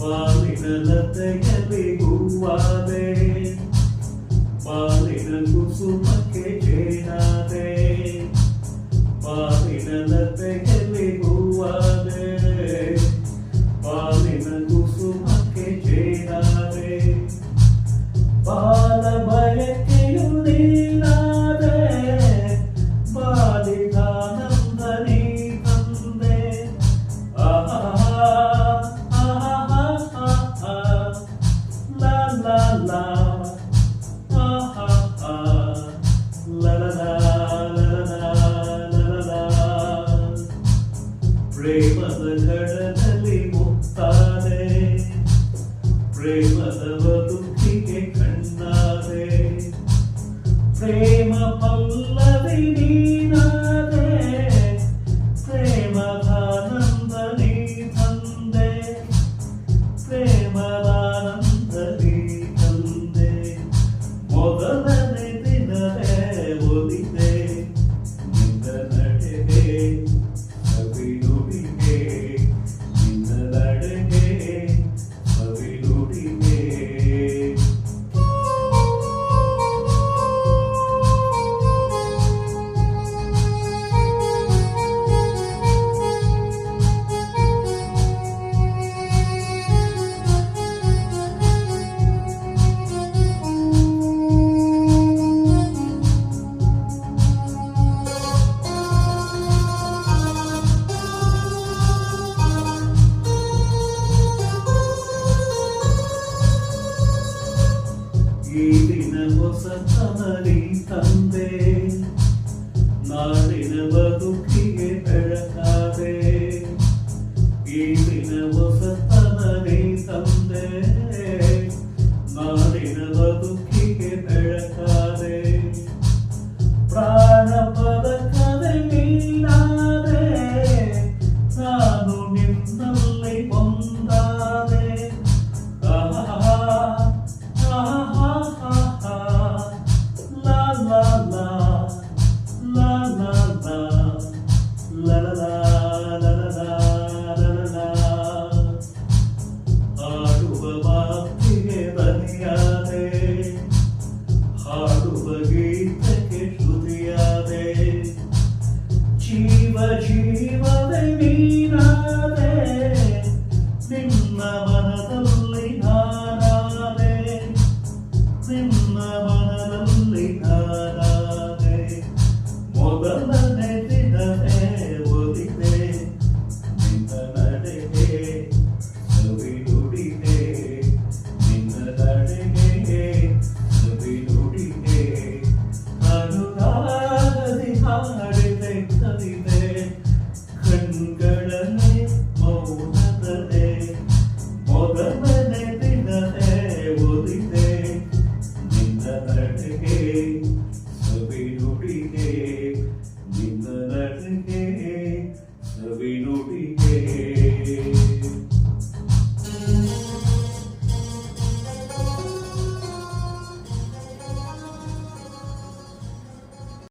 ಬಾಳಿನ ಲತೆಯಲ್ಲಿ ಹೂವಾದೆ, ಬಾಳಿನ ಕುಸುಮಕ್ಕೆ ಜೇನಾದೆ, ಬಾಳಿನ ಲತೆಯಲ್ಲಿ ಹೂವಾದೆ, ಬಾಳಿನ ಕುಸುಮಕ್ಕೆ ಜೇನಾದೆ, ಬಾಲ ಬಯಕೆಯು ನೀನಾದೆ, ಬಾಲಿಗಾನಂದ ನೀ ತಂದೆ. ಪ್ರೇಮದ ಕಡಲಲ್ಲಿ ಮುಕ್ತಾದೆ, ಪ್ರೇಮದ ಬದುಕಿಗೆ ಕಣ್ಣಾದೆ, ಪ್ರೇಮ ಪಲ್ಲವಿ ನೀನಾದೆ, ಪ್ರೇಮದಾನಂದ ನೀ ತಂದೆ, ಪ್ರೇಮದಾನಂದ ನೀ ತಂದೆ. ಮೊದಲನೇ ದಿನವೇ ಒಲಿದೆ ನಿನ್ನ ನಡೆಗೆ, ಸವಿ ನುಡಿಗೆ, ನಿನ್ನ ನಡೆಗೆ ಸವಿ ನುಡಿಗೆ. ಈ ದಿನ ಹೊಸತನರಿ ತಂದೆ, ನಾಡಿನ ಬದುಕಿಗೆ ಬೆಳಕಾದೆ, ಈ ದಿನ ಹೊಸತನರಿ ತಂದೆ, ನಾಡಿನ ಬದುಕಿಗೆ ಬೆಳಕಾದೆ, ಪ್ರಾಣ ಪದಕದೆ ನೀನಾದೆ, ನಾನು ನಿನ್ನಲ್ಲಿ ಒಂದಾದೆ. ಹಾಡುವ ಮಾತಿಗೆ ಬಲಿಯಾದೆ, ಹಾಡುವ ಗೀತಕ್ಕೆ ಶ್ರುತಿಯಾದೆ, ಜೀವ ಜೀವವೇ ನೀನಾದೆ, ನಿನ್ನ